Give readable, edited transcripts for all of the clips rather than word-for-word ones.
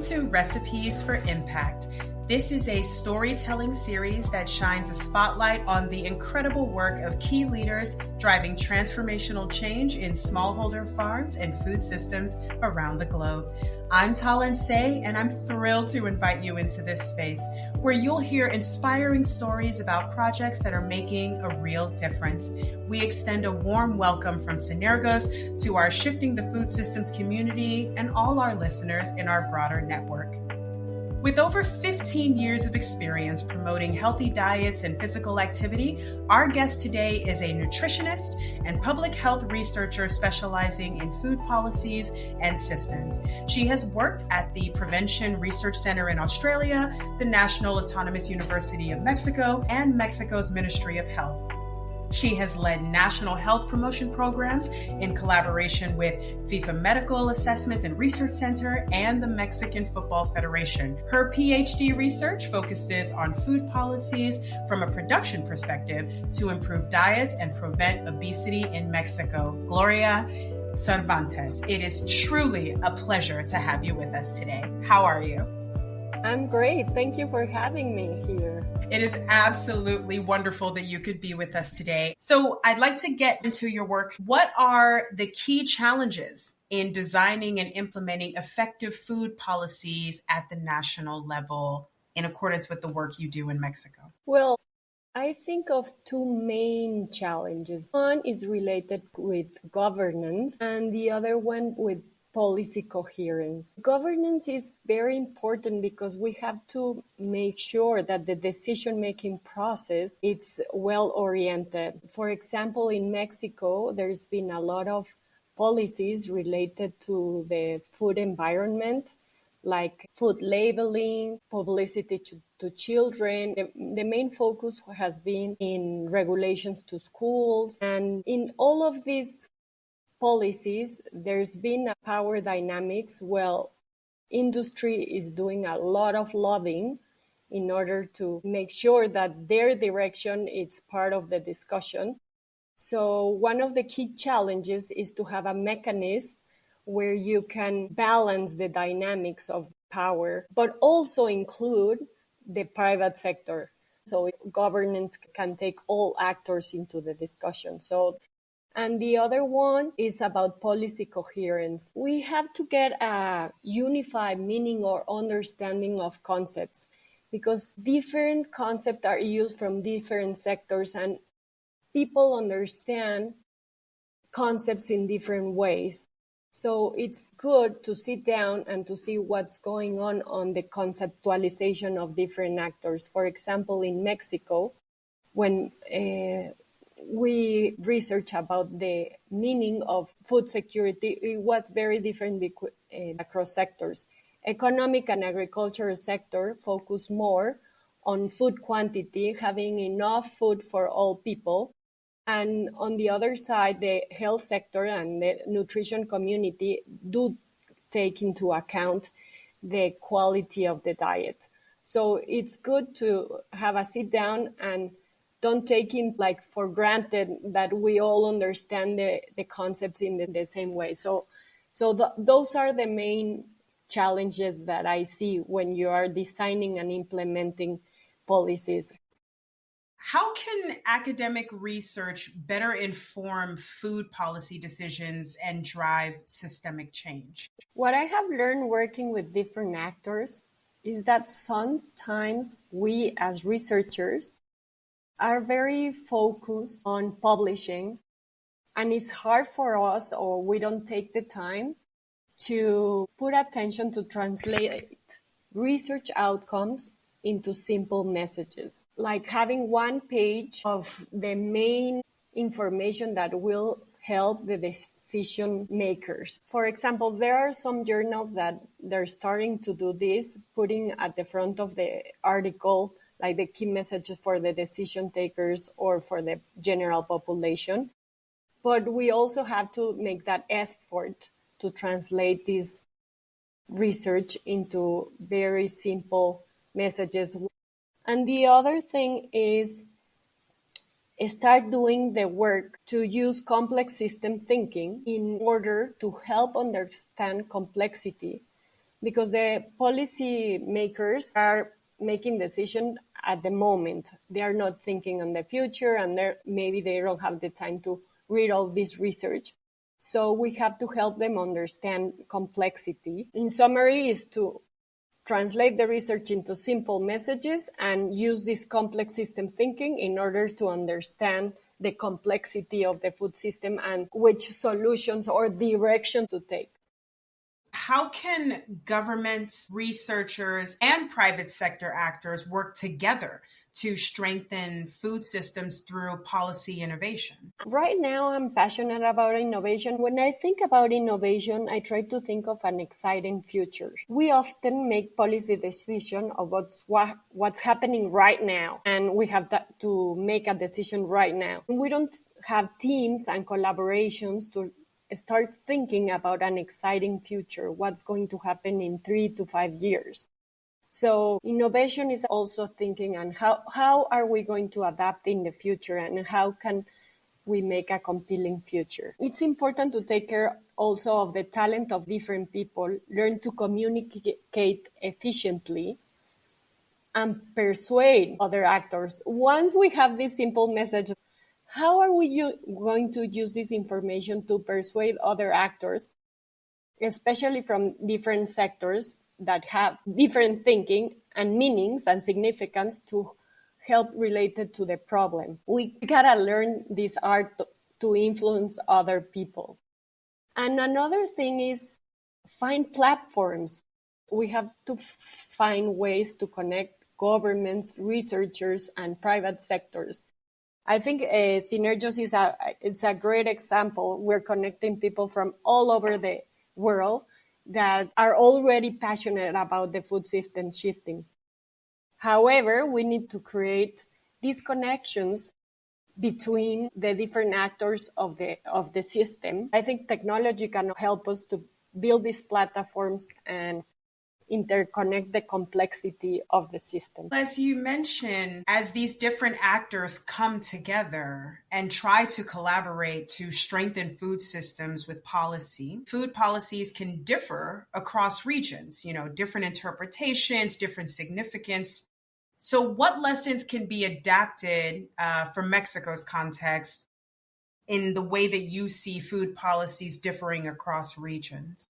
to Recipes for Impact. This is a storytelling series that shines a spotlight on the incredible work of key leaders driving transformational change in smallholder farms and food systems around the globe. I'm Talon Say, and I'm thrilled to invite you into this space where you'll hear inspiring stories about projects that are making a real difference. We extend a warm welcome from Synergos to our Shifting the Food Systems community and all our listeners in our broader network. With over 15 years of experience promoting healthy diets and physical activity, our guest today is a nutritionist and public health researcher specializing in food policies and systems. She has worked at the Prevention Research Center in Australia, the National Autonomous University of Mexico, and Mexico's Ministry of Health. She has led national health promotion programs in collaboration with FIFA Medical Assessment and Research Center and the Mexican Football Federation. Her PhD research focuses on food policies from a production perspective to improve diets and prevent obesity in Mexico. Gloria Cervantes, it is truly a pleasure to have you with us today. How are you? I'm great. Thank you for having me here. It is absolutely wonderful that you could be with us today. So I'd like to get into your work. What are the key challenges in designing and implementing effective food policies at the national level in accordance with the work you do in Mexico? Well, I think of two main challenges. One is related with governance and the other one with policy coherence. Governance is very important because we have to make sure that the decision-making process is well-oriented. For example, in Mexico, there's been a lot of policies related to the food environment, like food labeling, publicity to children. The main focus has been in regulations to schools. And in all of these policies, there's been a power dynamics. Well, industry is doing a lot of lobbying in order to make sure that their direction is part of the discussion. So one of the key challenges is to have a mechanism where you can balance the dynamics of power, but also include the private sector. So governance can take all actors into the discussion. And the other one is about policy coherence. We have to get a unified meaning or understanding of concepts because different concepts are used from different sectors and people understand concepts in different ways. So it's good to sit down and to see what's going on the conceptualization of different actors. For example, in Mexico, when we research about the meaning of food security, it was very different across sectors. Economic and agricultural sector focus more on food quantity, having enough food for all people. And on the other side, the health sector and the nutrition community do take into account the quality of the diet. So it's good to have a sit down and don't take it like for granted that we all understand the concepts in the same way. So those are the main challenges that I see when you are designing and implementing policies. How can academic research better inform food policy decisions and drive systemic change? What I have learned working with different actors is that sometimes we as researchers are very focused on publishing, and it's hard for us, or we don't take the time to put attention to translate research outcomes into simple messages, like having one page of the main information that will help the decision makers. For example, there are some journals that they're starting to do this, putting at the front of the article like the key messages for the decision takers or for the general population. But we also have to make that effort to translate this research into very simple messages. And the other thing is start doing the work to use complex system thinking in order to help understand complexity, because the policy makers are making decisions at the moment. They are not thinking on the future, and maybe they don't have the time to read all this research. So we have to help them understand complexity. In summary, is to translate the research into simple messages and use this complex system thinking in order to understand the complexity of the food system and which solutions or direction to take. How can governments, researchers, and private sector actors work together to strengthen food systems through policy innovation? Right now, I'm passionate about innovation. When I think about innovation, I try to think of an exciting future. We often make policy decisions about what's happening right now, and we have to make a decision right now. We don't have teams and collaborations to start thinking about an exciting future, what's going to happen in 3 to 5 years. So innovation is also thinking on how are we going to adapt in the future, and how can we make a compelling future. It's important to take care also of the talent of different people, learn to communicate efficiently, and persuade other actors. Once we have this simple message, how are we going to use this information to persuade other actors, especially from different sectors that have different thinking and meanings and significance to help related to the problem? We gotta learn this art to influence other people. And another thing is find platforms. We have to find ways to connect governments, researchers, and private sectors. I think Synergos is a great example. We're connecting people from all over the world that are already passionate about the food system shifting. However, we need to create these connections between the different actors of the system. I think technology can help us to build these platforms and interconnect the complexity of the system. As you mentioned, as these different actors come together and try to collaborate to strengthen food systems with policy, food policies can differ across regions, different interpretations, different significance. So what lessons can be adapted from Mexico's context in the way that you see food policies differing across regions?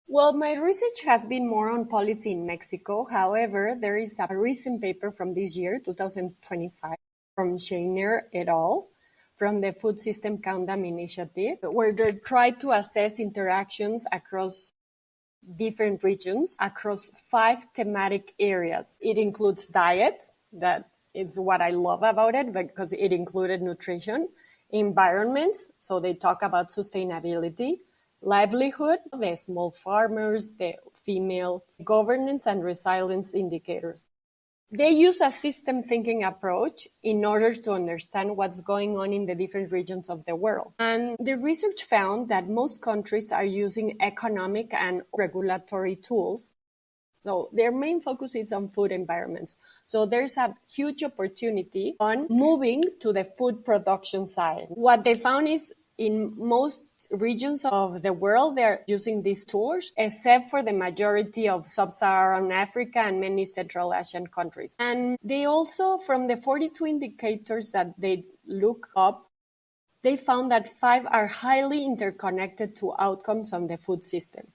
Well, my research has been more on policy in Mexico. However, there is a recent paper from this year, 2025, from Scheiner et al., from the Food System Countdown Initiative, where they tried to assess interactions across different regions, across 5 thematic areas. It includes diets, that is what I love about it, because it included nutrition, environments, so they talk about sustainability, livelihood, the small farmers, the female, governance and resilience indicators. They use a system thinking approach in order to understand what's going on in the different regions of the world. And the research found that most countries are using economic and regulatory tools. So their main focus is on food environments. So there's a huge opportunity on moving to the food production side. What they found is in most regions of the world, they're using these tools, except for the majority of sub-Saharan Africa and many Central Asian countries. And they also, from the 42 indicators that they look up, they found that 5 are highly interconnected to outcomes on the food system.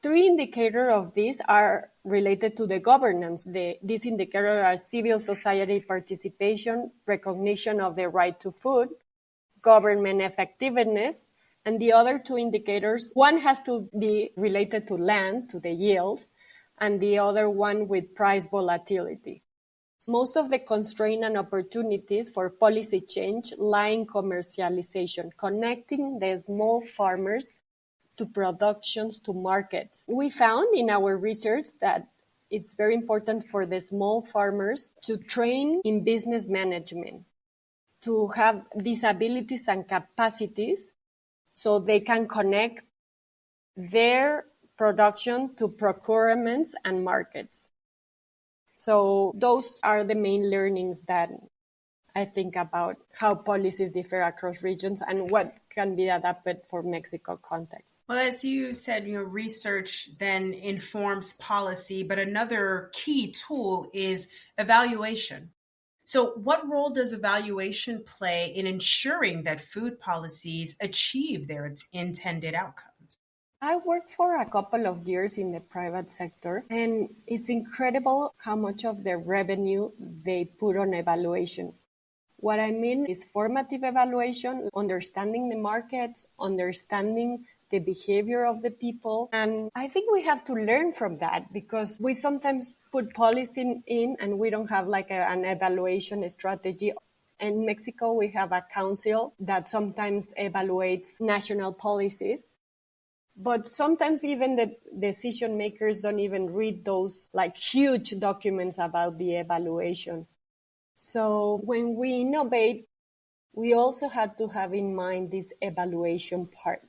3 indicators of these are related to the governance. These indicators are civil society participation, recognition of the right to food, government effectiveness, and the other 2 indicators, one has to be related to land, to the yields, and the other one with price volatility. Most of the constraints and opportunities for policy change lie in commercialization, connecting the small farmers to productions, to markets. We found in our research that it's very important for the small farmers to train in business management, to have these abilities and capacities so they can connect their production to procurements and markets. So those are the main learnings that I think about how policies differ across regions and what can be adapted for Mexico context. Well, as you said, research then informs policy, but another key tool is evaluation. So what role does evaluation play in ensuring that food policies achieve their intended outcomes? I worked for a couple of years in the private sector, and it's incredible how much of their revenue they put on evaluation. What I mean is formative evaluation, understanding the markets, understanding the behavior of the people. And I think we have to learn from that because we sometimes put policy in and we don't have like an evaluation strategy. In Mexico, we have a council that sometimes evaluates national policies. But sometimes even the decision makers don't even read those like huge documents about the evaluation. So when we innovate, we also have to have in mind this evaluation part.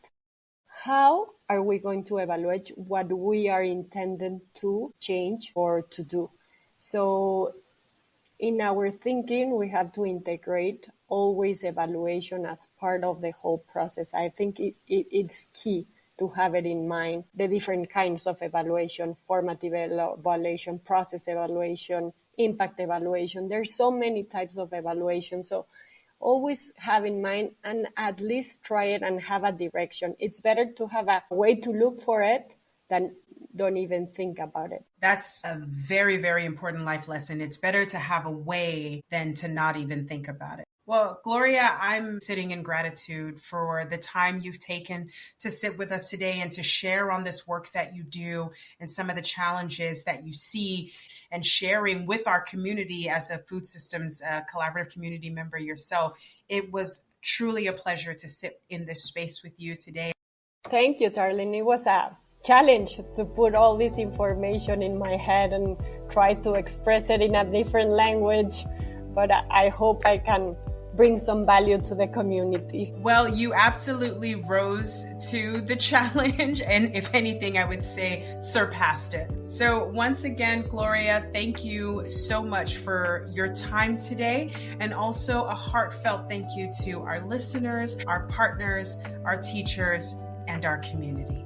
How are we going to evaluate what we are intended to change or to do? So in our thinking, we have to integrate always evaluation as part of the whole process. I think it's key to have it in mind, the different kinds of evaluation, formative evaluation, process evaluation, impact evaluation. There's so many types of evaluation. So always have in mind and at least try it and have a direction. It's better to have a way to look for it than don't even think about it. That's a very, very important life lesson. It's better to have a way than to not even think about it. Well, Gloria, I'm sitting in gratitude for the time you've taken to sit with us today and to share on this work that you do and some of the challenges that you see and sharing with our community as a food systems collaborative community member yourself. It was truly a pleasure to sit in this space with you today. Thank you, Darlene. It was a challenge to put all this information in my head and try to express it in a different language, but I hope I can bring some value to the community. Well, you absolutely rose to the challenge, and if anything, I would say surpassed it. So once again, Gloria, thank you so much for your time today, and also a heartfelt thank you to our listeners, our partners, our teachers, and our community.